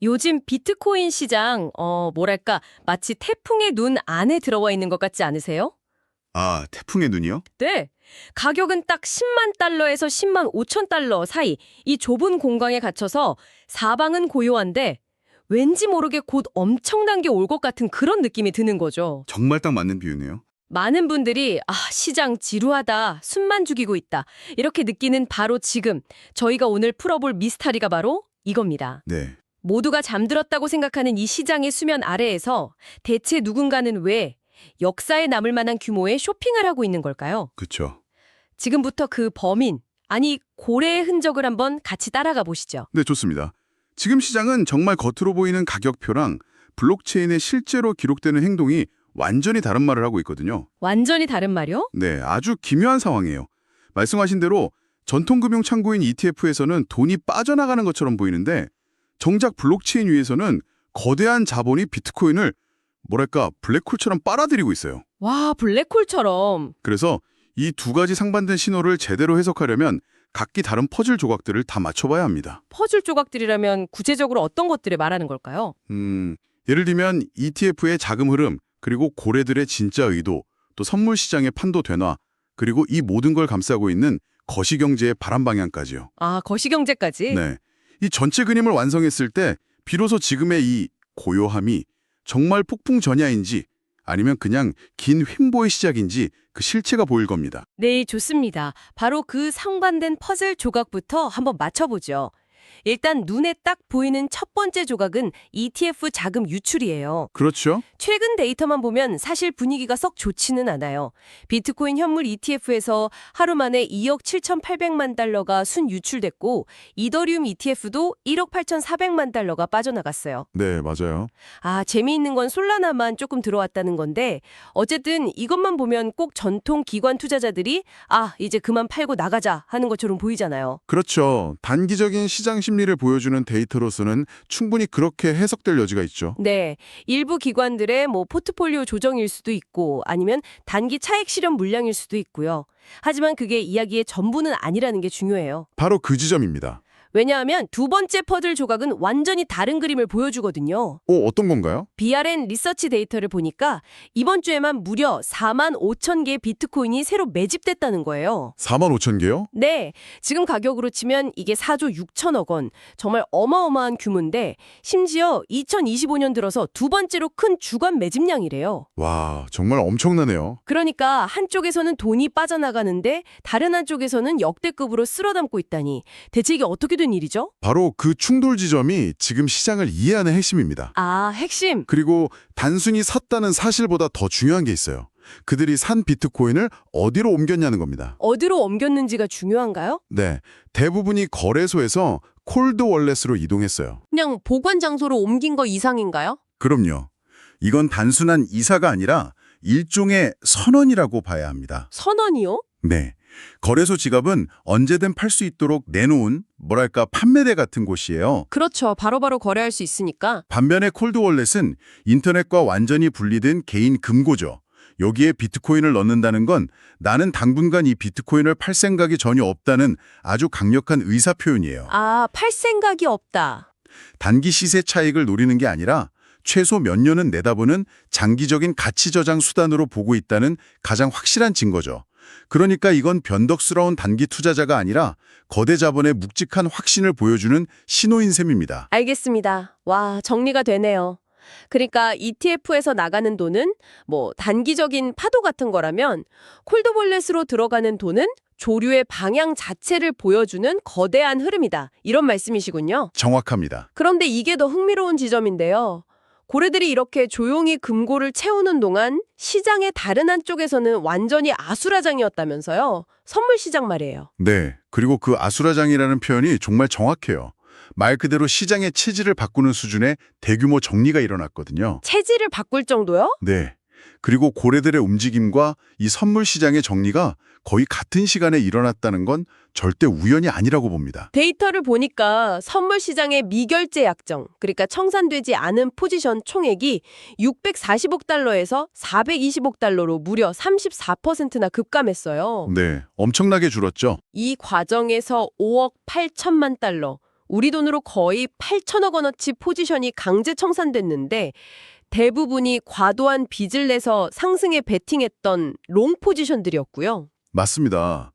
요즘 비트코인 시장, 뭐랄까, 마치 태풍의 눈 안에 들어와 있는 것 같지 않으세요? 아, 태풍의 눈이요? 네. 가격은 딱 10만 달러에서 10만 5천 달러 사이 이 좁은 공간에 갇혀서 사방은 고요한데 왠지 모르게 곧 엄청난 게 올 것 같은 그런 느낌이 드는 거죠. 정말 딱 맞는 비유네요. 많은 분들이 시장 지루하다, 숨만 죽이고 있다 이렇게 느끼는 바로 지금 저희가 오늘 풀어볼 미스터리가 바로 이겁니다. 네. 모두가 잠들었다고 생각하는 이 시장의 수면 아래에서 대체 누군가는 왜 역사에 남을 만한 규모의 쇼핑을 하고 있는 걸까요? 그쵸. 지금부터 그 범인, 아니 고래의 흔적을 한번 같이 따라가 보시죠. 네, 좋습니다. 지금 시장은 정말 겉으로 보이는 가격표랑 블록체인에 실제로 기록되는 행동이 완전히 다른 말을 하고 있거든요. 완전히 다른 말이요? 네, 아주 기묘한 상황이에요. 말씀하신 대로 전통금융 창구인 ETF에서는 돈이 빠져나가는 것처럼 보이는데 정작 블록체인 위에서는 거대한 자본이 비트코인을 뭐랄까 블랙홀처럼 빨아들이고 있어요. 와, 블랙홀처럼. 그래서 이 두 가지 상반된 신호를 제대로 해석하려면 각기 다른 퍼즐 조각들을 다 맞춰봐야 합니다. 퍼즐 조각들이라면 구체적으로 어떤 것들을 말하는 걸까요? 예를 들면 ETF의 자금 흐름, 그리고 고래들의 진짜 의도, 또 선물 시장의 판도 변화, 그리고 이 모든 걸 감싸고 있는 거시경제의 바람 방향까지요. 거시경제까지? 네, 이 전체 그림을 완성했을 때 비로소 지금의 이 고요함이 정말 폭풍 전야인지 아니면 그냥 긴 횡보의 시작인지 그 실체가 보일 겁니다. 네, 좋습니다. 바로 그 상반된 퍼즐 조각부터 한번 맞춰보죠. 일단 눈에 딱 보이는 첫 번째 조각은 ETF 자금 유출이에요. 그렇죠? 최근 데이터만 보면 사실 분위기가 썩 좋지는 않아요. 비트코인 현물 ETF에서 하루 만에 2억 7,800만 달러가 순 유출됐고 이더리움 ETF도 1억 8,400만 달러가 빠져나갔어요. 네, 맞아요. 재미있는 건 솔라나만 조금 들어왔다는 건데 어쨌든 이것만 보면 꼭 전통 기관 투자자들이 이제 그만 팔고 나가자 하는 것처럼 보이잖아요. 그렇죠. 단기적인 시장 심리를 보여주는 데이터로서는 충분히 그렇게 해석될 여지가 있죠. 네, 일부 기관들의 포트폴리오 조정일 수도 있고 아니면 단기 차익 실현 물량일 수도 있고요. 하지만 그게 이야기의 전부는 아니라는 게 중요해요. 바로 그 지점입니다. 왜냐하면 두 번째 퍼즐 조각은 완전히 다른 그림을 보여주거든요. 어떤 건가요? BRN 리서치 데이터를 보니까 이번 주에만 무려 4만 5천 개의 비트코인이 새로 매집됐다는 거예요. 4만 5천 개요? 네, 지금 가격으로 치면 이게 4조 6천억 원, 정말 어마어마한 규모인데 심지어 2025년 들어서 두 번째로 큰 주간 매집량이래요. 와, 정말 엄청나네요. 그러니까 한쪽에서는 돈이 빠져나가는데 다른 한쪽에서는 역대급으로 쓸어담고 있다니 대체 이게 어떻게 된 일이죠? 바로 그 충돌 지점이 지금 시장을 이해하는 핵심입니다. 핵심. 그리고 단순히 샀다는 사실보다 더 중요한 게 있어요. 그들이 산 비트코인을 어디로 옮겼냐는 겁니다. 어디로 옮겼는지가 중요한가요? 네, 대부분이 거래소에서 콜드 월렛으로 이동했어요. 그냥 보관 장소로 옮긴 거 이상인가요? 그럼요. 이건 단순한 이사가 아니라 일종의 선언이라고 봐야 합니다. 선언이요? 네. 거래소 지갑은 언제든 팔 수 있도록 내놓은 판매대 같은 곳이에요. 그렇죠. 바로바로 거래할 수 있으니까. 반면에 콜드월렛은 인터넷과 완전히 분리된 개인 금고죠. 여기에 비트코인을 넣는다는 건 나는 당분간 이 비트코인을 팔 생각이 전혀 없다는 아주 강력한 의사표현이에요. 팔 생각이 없다. 단기 시세 차익을 노리는 게 아니라 최소 몇 년은 내다보는 장기적인 가치 저장 수단으로 보고 있다는 가장 확실한 증거죠. 그러니까 이건 변덕스러운 단기 투자자가 아니라 거대 자본의 묵직한 확신을 보여주는 신호인 셈입니다. 알겠습니다. 와, 정리가 되네요. 그러니까 ETF에서 나가는 돈은 단기적인 파도 같은 거라면 콜드월렛으로 들어가는 돈은 조류의 방향 자체를 보여주는 거대한 흐름이다. 이런 말씀이시군요. 정확합니다. 그런데 이게 더 흥미로운 지점인데요. 고래들이 이렇게 조용히 금고를 채우는 동안 시장의 다른 한쪽에서는 완전히 아수라장이었다면서요. 선물 시장 말이에요. 네, 그리고 그 아수라장이라는 표현이 정말 정확해요. 말 그대로 시장의 체질을 바꾸는 수준의 대규모 정리가 일어났거든요. 체질을 바꿀 정도요? 네. 그리고 고래들의 움직임과 이 선물 시장의 정리가 거의 같은 시간에 일어났다는 건 절대 우연이 아니라고 봅니다. 데이터를 보니까 선물 시장의 미결제 약정, 그러니까 청산되지 않은 포지션 총액이 640억 달러에서 420억 달러로 무려 34%나 급감했어요. 네, 엄청나게 줄었죠. 이 과정에서 5억 8천만 달러, 우리 돈으로 거의 8천억 원어치 포지션이 강제 청산됐는데 대부분이 과도한 빚을 내서 상승에 베팅했던 롱 포지션들이었고요. 맞습니다.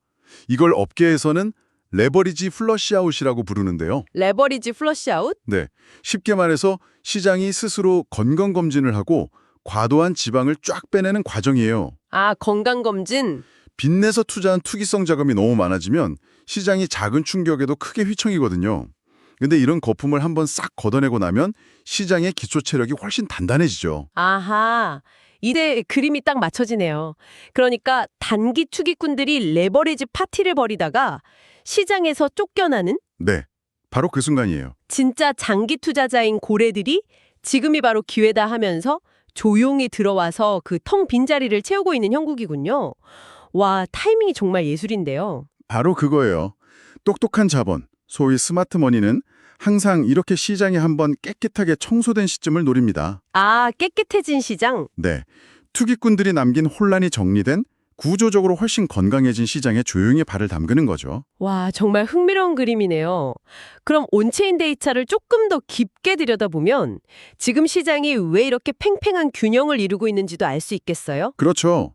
이걸 업계에서는 레버리지 플러시아웃이라고 부르는데요. 레버리지 플러시아웃? 네, 쉽게 말해서 시장이 스스로 건강검진을 하고 과도한 지방을 쫙 빼내는 과정이에요. 아, 건강검진? 빚내서 투자한 투기성 자금이 너무 많아지면 시장이 작은 충격에도 크게 휘청이거든요. 근데 이런 거품을 한번 싹 걷어내고 나면 시장의 기초 체력이 훨씬 단단해지죠. 아하, 이제 그림이 딱 맞춰지네요. 그러니까 단기 투기꾼들이 레버리지 파티를 벌이다가 시장에서 쫓겨나는 네, 바로 그 순간이에요. 진짜 장기 투자자인 고래들이 지금이 바로 기회다 하면서 조용히 들어와서 그 텅 빈 자리를 채우고 있는 형국이군요. 와, 타이밍이 정말 예술인데요. 바로 그거예요. 똑똑한 자본, 소위 스마트머니는 항상 이렇게 시장이 한번 깨끗하게 청소된 시점을 노립니다. 아, 깨끗해진 시장? 네, 투기꾼들이 남긴 혼란이 정리된 구조적으로 훨씬 건강해진 시장에 조용히 발을 담그는 거죠. 와, 정말 흥미로운 그림이네요. 그럼 온체인 데이터를 조금 더 깊게 들여다보면 지금 시장이 왜 이렇게 팽팽한 균형을 이루고 있는지도 알 수 있겠어요? 그렇죠.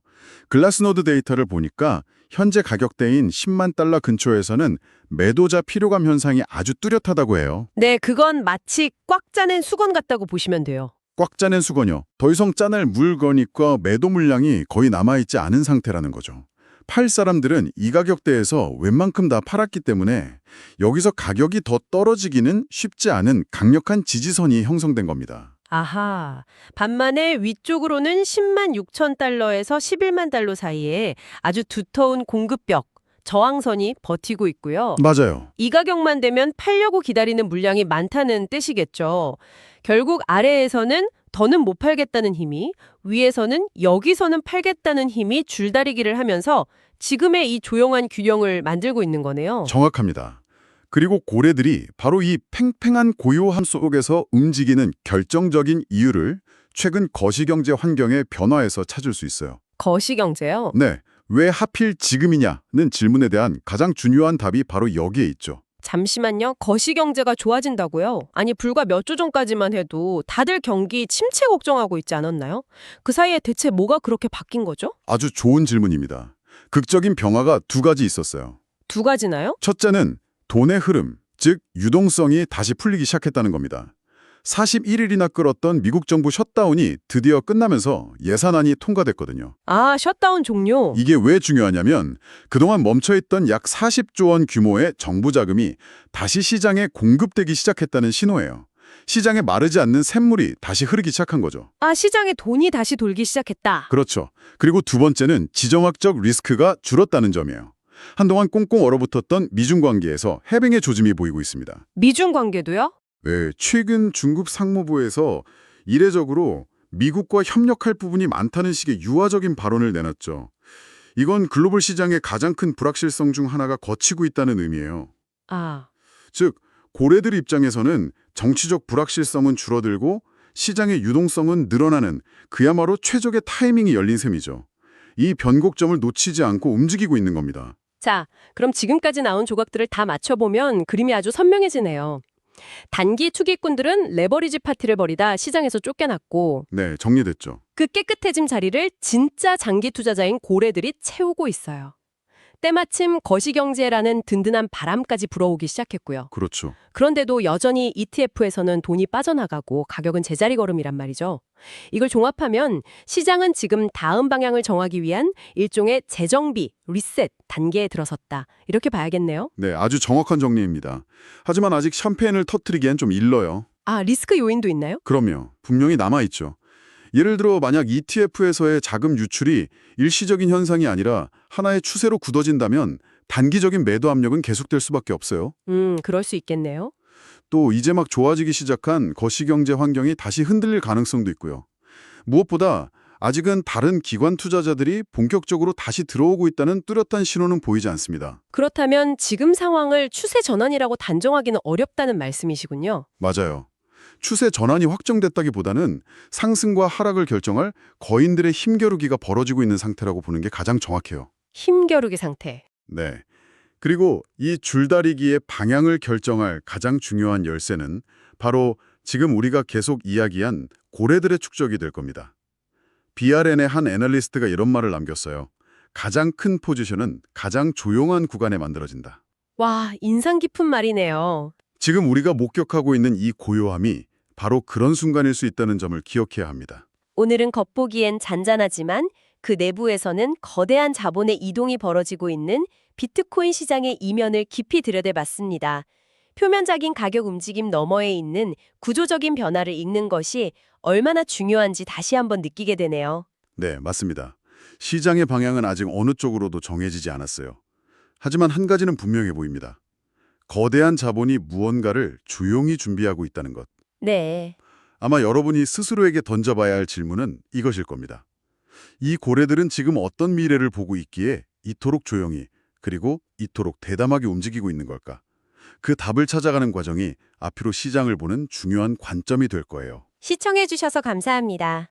글라스노드 데이터를 보니까 현재 가격대인 10만 달러 근처에서는 매도자 피로감 현상이 아주 뚜렷하다고 해요. 네, 그건 마치 꽉 짜낸 수건 같다고 보시면 돼요. 꽉 짜낸 수건요. 더 이상 짜낼 물건과 매도 물량이 거의 남아있지 않은 상태라는 거죠. 팔 사람들은 이 가격대에서 웬만큼 다 팔았기 때문에 여기서 가격이 더 떨어지기는 쉽지 않은 강력한 지지선이 형성된 겁니다. 아하, 반면에 위쪽으로는 10만 6천 달러에서 11만 달러 사이에 아주 두터운 공급벽, 저항선이 버티고 있고요. 맞아요. 이 가격만 되면 팔려고 기다리는 물량이 많다는 뜻이겠죠. 결국 아래에서는 더는 못 팔겠다는 힘이, 위에서는 여기서는 팔겠다는 힘이 줄다리기를 하면서 지금의 이 조용한 균형을 만들고 있는 거네요. 정확합니다. 그리고 고래들이 바로 이 팽팽한 고요함 속에서 움직이는 결정적인 이유를 최근 거시경제 환경의 변화에서 찾을 수 있어요. 거시경제요? 네, 왜 하필 지금이냐는 질문에 대한 가장 중요한 답이 바로 여기에 있죠. 잠시만요. 거시경제가 좋아진다고요? 아니, 불과 몇 주 전까지만 해도 다들 경기 침체 걱정하고 있지 않았나요? 그 사이에 대체 뭐가 그렇게 바뀐 거죠? 아주 좋은 질문입니다. 극적인 변화가 두 가지 있었어요. 두 가지나요? 첫째는 돈의 흐름, 즉 유동성이 다시 풀리기 시작했다는 겁니다. 41일이나 끌었던 미국 정부 셧다운이 드디어 끝나면서 예산안이 통과됐거든요. 아, 셧다운 종료. 이게 왜 중요하냐면 그동안 멈춰있던 약 40조 원 규모의 정부 자금이 다시 시장에 공급되기 시작했다는 신호예요. 시장에 마르지 않는 샘물이 다시 흐르기 시작한 거죠. 아, 시장에 돈이 다시 돌기 시작했다. 그렇죠. 그리고 두 번째는 지정학적 리스크가 줄었다는 점이에요. 한동안 꽁꽁 얼어붙었던 미중 관계에서 해빙의 조짐이 보이고 있습니다. 미중 관계도요? 네, 최근 중국 상무부에서 이례적으로 미국과 협력할 부분이 많다는 식의 유화적인 발언을 내놨죠. 이건 글로벌 시장의 가장 큰 불확실성 중 하나가 걷히고 있다는 의미예요. 아, 즉, 고래들 입장에서는 정치적 불확실성은 줄어들고 시장의 유동성은 늘어나는 그야말로 최적의 타이밍이 열린 셈이죠. 이 변곡점을 놓치지 않고 움직이고 있는 겁니다. 자, 그럼 지금까지 나온 조각들을 다 맞춰보면 그림이 아주 선명해지네요. 단기 투기꾼들은 레버리지 파티를 벌이다 시장에서 쫓겨났고 네, 정리됐죠. 그 깨끗해짐 자리를 진짜 장기 투자자인 고래들이 채우고 있어요. 때마침 거시경제라는 든든한 바람까지 불어오기 시작했고요. 그렇죠. 그런데도 여전히 ETF에서는 돈이 빠져나가고 가격은 제자리 걸음이란 말이죠. 이걸 종합하면 시장은 지금 다음 방향을 정하기 위한 일종의 재정비, 리셋 단계에 들어섰다. 이렇게 봐야겠네요. 네, 아주 정확한 정리입니다. 하지만 아직 샴페인을 터뜨리기엔 좀 일러요. 아, 리스크 요인도 있나요? 그럼요. 분명히 남아있죠. 예를 들어 만약 ETF에서의 자금 유출이 일시적인 현상이 아니라 하나의 추세로 굳어진다면 단기적인 매도 압력은 계속될 수밖에 없어요. 그럴 수 있겠네요. 또 이제 막 좋아지기 시작한 거시경제 환경이 다시 흔들릴 가능성도 있고요. 무엇보다 아직은 다른 기관 투자자들이 본격적으로 다시 들어오고 있다는 뚜렷한 신호는 보이지 않습니다. 그렇다면 지금 상황을 추세 전환이라고 단정하기는 어렵다는 말씀이시군요. 맞아요. 추세 전환이 확정됐다기보다는 상승과 하락을 결정할 거인들의 힘겨루기가 벌어지고 있는 상태라고 보는 게 가장 정확해요. 힘겨루기 상태. 네. 그리고 이 줄다리기의 방향을 결정할 가장 중요한 열쇠는 바로 지금 우리가 계속 이야기한 고래들의 축적이 될 겁니다. BRN의 한 애널리스트가 이런 말을 남겼어요. 가장 큰 포지션은 가장 조용한 구간에 만들어진다. 와, 인상 깊은 말이네요. 지금 우리가 목격하고 있는 이 고요함이 바로 그런 순간일 수 있다는 점을 기억해야 합니다. 오늘은 겉보기엔 잔잔하지만 그 내부에서는 거대한 자본의 이동이 벌어지고 있는 비트코인 시장의 이면을 깊이 들여다봤습니다. 표면적인 가격 움직임 너머에 있는 구조적인 변화를 읽는 것이 얼마나 중요한지 다시 한번 느끼게 되네요. 네, 맞습니다. 시장의 방향은 아직 어느 쪽으로도 정해지지 않았어요. 하지만 한 가지는 분명해 보입니다. 거대한 자본이 무언가를 조용히 준비하고 있다는 것. 네. 아마 여러분이 스스로에게 던져봐야 할 질문은 이것일 겁니다. 이 고래들은 지금 어떤 미래를 보고 있기에 이토록 조용히 그리고 이토록 대담하게 움직이고 있는 걸까? 그 답을 찾아가는 과정이 앞으로 시장을 보는 중요한 관점이 될 거예요. 시청해주셔서 감사합니다.